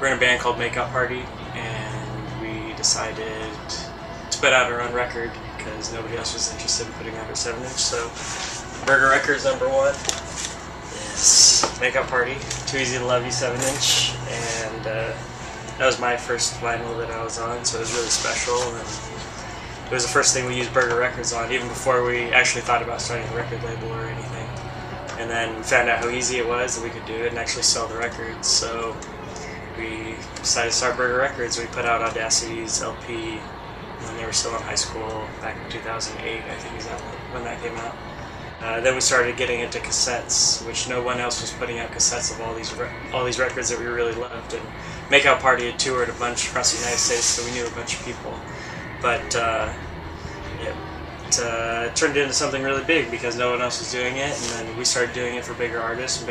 we're in a band called Makeout Party, and we decided to put out our own record because nobody else was interested in putting out a 7-inch. So Burger Records #1 is Makeout Party, Too Easy to Love You 7-inch, and that was my first vinyl that I was on, so it was really special. And it was the first thing we used Burger Records on, even before we actually thought about starting a record label or anything. And then we found out how easy it was that we could do it and actually sell the records. So we decided to start Burger Records. We put out Audacity's LP when they were still in high school, back in 2008, I think is that when that came out. Then we started getting into cassettes, which no one else was putting out cassettes of all these records that we really loved. And Makeout Party had toured a bunch across the United States, so we knew a bunch of people. But it turned into something really big because no one else was doing it, and then we started doing it for bigger artists,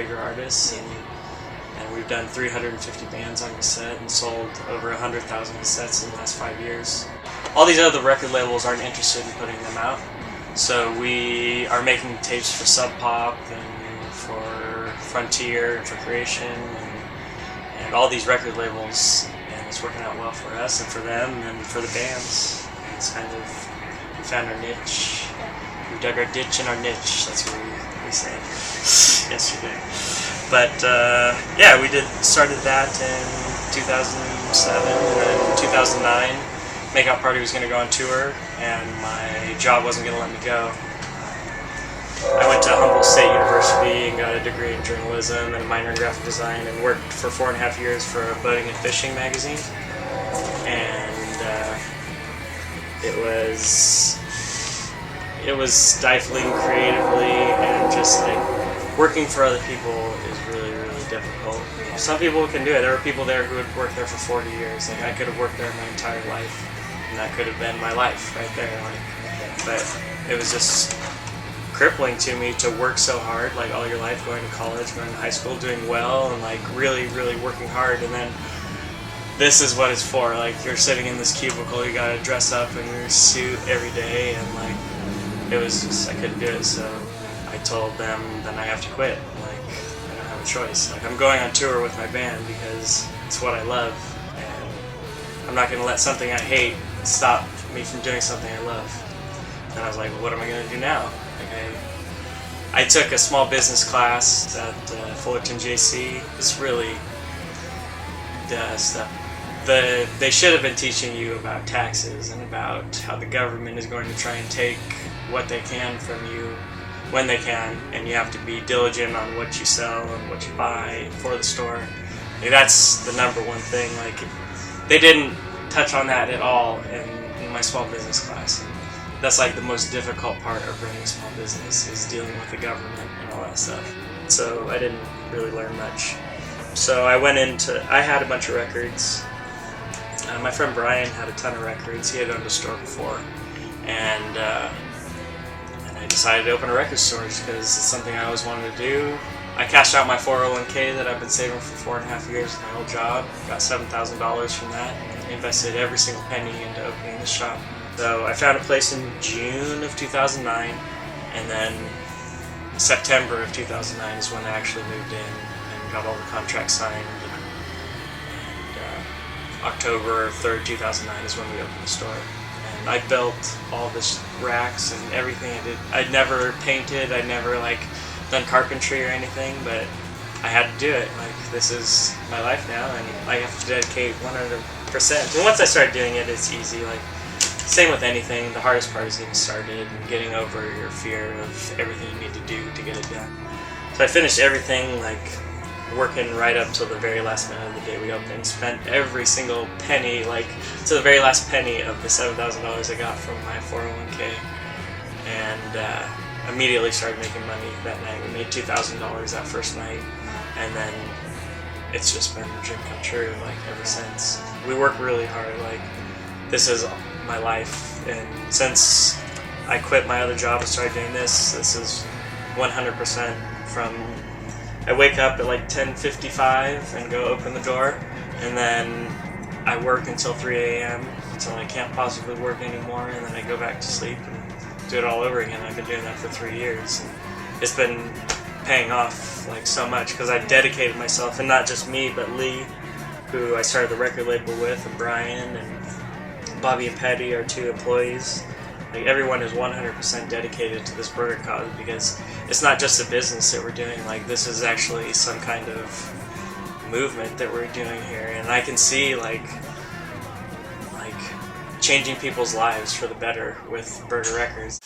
and we've done 350 bands on cassette and sold over 100,000 cassettes in the last 5 years. All these other record labels aren't interested in putting them out, so we are making tapes for Sub Pop and for Frontier and for Creation and all these record labels, and it's working out well for us and for them and for the bands. It's kind of, we found our niche. We dug our ditch and our niche. That's what we said yesterday. But yeah, we started that in 2007, and then in 2009, Makeout Party was going to go on tour, and my job wasn't going to let me go. I went to Humboldt State University and got a degree in journalism and a minor in graphic design, and worked for 4.5 years for a boating and fishing magazine. And it was stifling creatively, and just like working for other people is really, really difficult. Some people can do it. There were people there who had worked there for 40 years. Like, I could have worked there my entire life, and that could have been my life right there. But it was just crippling to me to work so hard, like all your life, going to college, going to high school, doing well, and like really, really working hard, and then this is what it's for. Like, you're sitting in this cubicle, you gotta dress up in your suit every day, and like, it was just, I couldn't do it, so I told them then I have to quit. Like, I don't have a choice. Like, I'm going on tour with my band because it's what I love, and I'm not gonna let something I hate stop me from doing something I love. And I was like, well, what am I gonna do now? Like, I took a small business class at Fullerton JC. It's really stuff. They should have been teaching you about taxes and about how the government is going to try and take what they can from you when they can, and you have to be diligent on what you sell and what you buy for the store. Like, that's the #1 thing. Like, they didn't touch on that at all in my small business class. That's like the most difficult part of running a small business, is dealing with the government and all that stuff. So I didn't really learn much. So I had a bunch of records. My friend Brian had a ton of records. He had owned a store before, and I decided to open a record store just because it's something I always wanted to do. I cashed out my 401k that I've been saving for 4.5 years at my old job. Got $7,000 from that, and invested every single penny into opening the shop. So I found a place in June of 2009, and then September of 2009 is when I actually moved in and got all the contracts signed. October 3rd, 2009 is when we opened the store. And I built all this racks and everything I did. I'd never painted, I'd never like done carpentry or anything, but I had to do it. Like, this is my life now, and I have to dedicate 100%. And once I started doing it, it's easy. Like, same with anything, the hardest part is getting started and getting over your fear of everything you need to do to get it done. So I finished everything, like, working right up till the very last minute of the day we opened. Spent every single penny, like to the very last penny of the $7,000 I got from my 401k, and immediately started making money that night. We made $2,000 that first night, and then it's just been a dream come true, like, ever since. We work really hard. Like, this is my life, and since I quit my other job and started doing this is 100% from. I wake up at like 10:55 and go open the door, and then I work until 3 a.m. until I can't possibly work anymore, and then I go back to sleep and do it all over again. I've been doing that for 3 years. And it's been paying off like so much because I dedicated myself, and not just me, but Lee, who I started the record label with, and Brian and Bobby and Patty, our 2 employees. Like, everyone is 100% dedicated to this burger cause, because it's not just a business that we're doing. Like, this is actually some kind of movement that we're doing here, and I can see like changing people's lives for the better with Burger Records.